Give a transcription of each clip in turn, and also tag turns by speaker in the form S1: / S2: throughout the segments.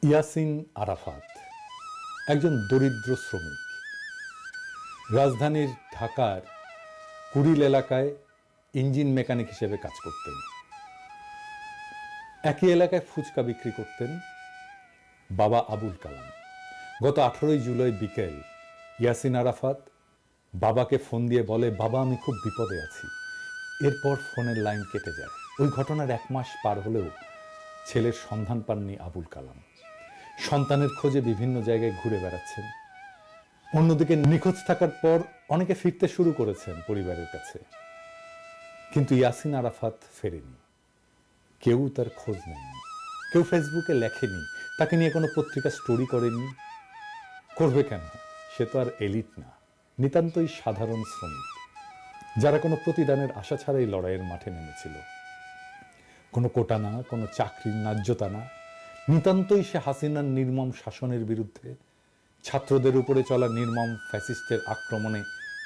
S1: ইয়াসিন আরাফাত একজন দরিদ্র শ্রমিক। রাজধানীর ঢাকার কুড়িল এলাকায় ইঞ্জিন মেকানিক হিসেবে কাজ করতেন। একই এলাকায় ফুচকা বিক্রি করতেন বাবা আবুল কালাম। গত 18 জুলাই বিকেল ইয়াসিন আরাফাত বাবাকে ফোন দিয়ে বলে, বাবা আমি খুব বিপদে আছি। এরপর ফোনের লাইন কেটে যায়। ওই ঘটনার 1 মাস পার হলেও ছেলের সন্ধান পাননি আবুল কালাম। সন্তানের খোঁজে বিভিন্ন জায়গায় ঘুরে বেড়াচ্ছেন। অন্যদিকে নিখোঁজ থাকার পর অনেকে ফিরতে শুরু করেছেন পরিবারের কাছে, কিন্তু ইয়াসিন আরাফাত ফেরেনি। কেউ তার খোঁজ নেয়নি, কেউ ফেসবুকে লেখেনি, তাকে নিয়ে কোনো পত্রিকা স্টোরি করেনি। করবে কেন? সে তো আর এলিট না, নিতান্তই সাধারণ শ্রমিক, যারা কোনো প্রতিদানের আশা ছাড়াই লড়াইয়ের মাঠে নেমেছিল। কোনো কোটা না, কোনো চাকরির ন্যায্যতা না, নিতান্তই সে হাসিনার নির্মম শাসনের বিরুদ্ধে, ছাত্রদের উপরে চলা নির্মম ফ্যাসিস্টের আক্রমণে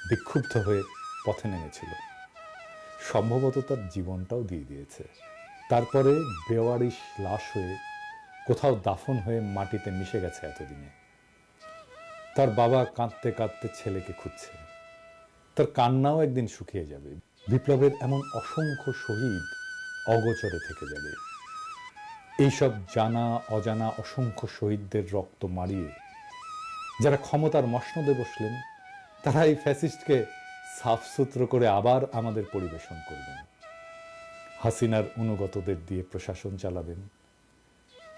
S1: বিক্ষুব্ধ হয়ে পথে নেমেছিল। সম্ভবত তার জীবনটাও দিয়ে দিয়েছে। তারপরে বেওয়ারিশ লাশ হয়ে কোথাও দাফন হয়ে মাটিতে মিশে গেছে এতদিনে। তার বাবা কাঁদতে কাঁদতে ছেলেকে খুঁজছে। তার কান্নাও একদিন শুকিয়ে যাবে। বিপ্লবের এমন অসংখ্য শহীদ অগোচরে থেকে যাবে। এইসব জানা অজানা অসংখ্য শহীদদের রক্ত মারিয়ে যারা ক্ষমতার মসনদে বসলেন, তারা এই ফ্যাসিস্টকে সাফসুতরো করে আবার আমাদের পরিবেশন করবেন। হাসিনার অনুগতদের দিয়ে প্রশাসন চালাবেন।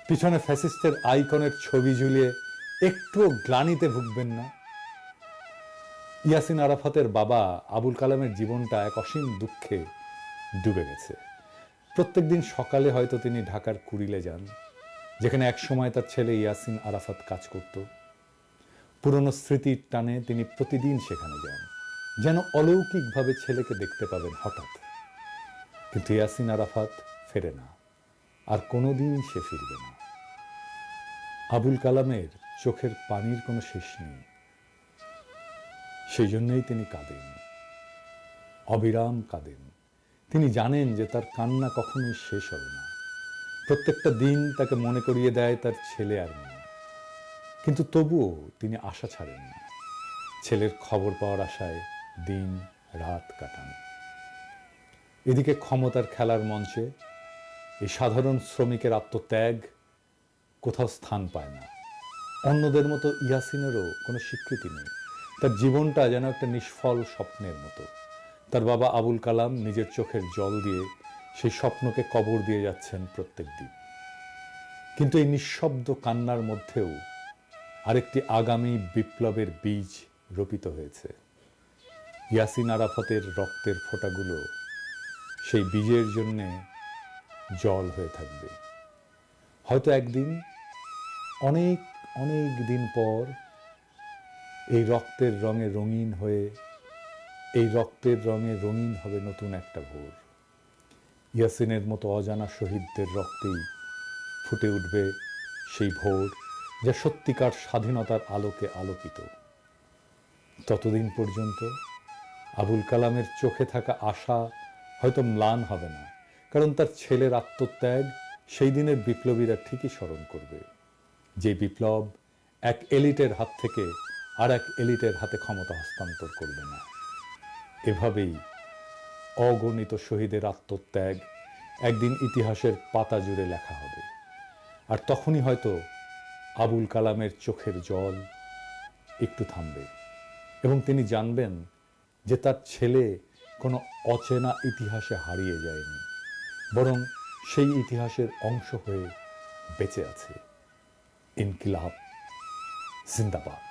S1: পিছনে ফ্যাসিস্টের আইকনের ছবি ঝুলিয়ে একটুও গ্লানিতে ভুগবেন না। ইয়াসিন আরাফাতের বাবা আবুল কালামের জীবনটা এক অসীম দুঃখে ডুবে গেছে। প্রত্যেকদিন সকালে হয়তো তিনি ঢাকার কুড়িলে যান, যেখানে একসময় তার ছেলে ইয়াসিন আরাফাত কাজ করত। পুরনো স্মৃতির টানে তিনি প্রতিদিন সেখানে যান, যেন অলৌকিকভাবে ছেলেকে দেখতে পাবেন হঠাৎ। কিন্তু ইয়াসিন আরাফাত ফেরে না, আর কোনোদিন সে ফিরবে না। আবুল কালামের চোখের পানির কোনো শেষ নেই। সেই জন্যই তিনি কাঁদেন, অবিরাম কাঁদেন। তিনি জানেন যে তার কান্না কখনোই শেষ হবে না। প্রত্যেকটা দিন তাকে মনে করিয়ে দেয় তার ছেলে আর নেই। কিন্তু তবুও তিনি আশা ছাড়েন না। ছেলের খবর পাওয়ার আশায় দিন রাত কাটান। এদিকে ক্ষমতার খেলার মঞ্চে এই সাধারণ শ্রমিকের আত্মত্যাগ কোথাও স্থান পায় না। অন্যদের মতো ইয়াসিনেরও কোনো স্বীকৃতি নেই। তার জীবনটা যেন একটা নিষ্ফল স্বপ্নের মতো। তার বাবা আবুল কালাম নিজের চোখের জল দিয়ে সেই স্বপ্নকে কবর দিয়ে যাচ্ছেন প্রত্যেক দিন। কিন্তু এই নিঃশব্দ কান্নার মধ্যেও আরেকটি আগামী বিপ্লবের বীজ রোপিত হয়েছে। ইয়াসিন আরাফাতের রক্তের ফোঁটাগুলো সেই বীজের জন্যে জল হয়ে থাকবে। হয়তো একদিন, অনেক অনেক দিন পর, এই রক্তের রঙে রঙিন হয়ে, এই রক্তের রঙে রঙিন হবে নতুন একটা ভোর। ইয়াসিনের মতো অজানা শহীদদের রক্তেই ফুটে উঠবে সেই ভোর, যা সত্যিকার স্বাধীনতার আলোকে আলোকিত। ততদিন পর্যন্ত আবুল কালামের চোখে থাকা আশা হয়তো ম্লান হবে না, কারণ তার ছেলের আত্মত্যাগ সেই দিনের বিপ্লবীরা ঠিকই স্মরণ করবে, যে বিপ্লব এক এলিটের হাত থেকে আর এক এলিটের হাতে ক্ষমতা হস্তান্তর করবে না। এভাবেই অগণিত শহীদের আত্মত্যাগ একদিন ইতিহাসের পাতা জুড়ে লেখা হবে। আর তখনই হয়তো আবুল কালামের চোখের জল একটু থামবে এবং তিনি জানবেন যে তার ছেলে কোনো অচেনা ইতিহাসে হারিয়ে যায়নি, বরং সেই ইতিহাসের অংশ হয়ে বেঁচে আছে। ইনকিলাব জিন্দাবাদ।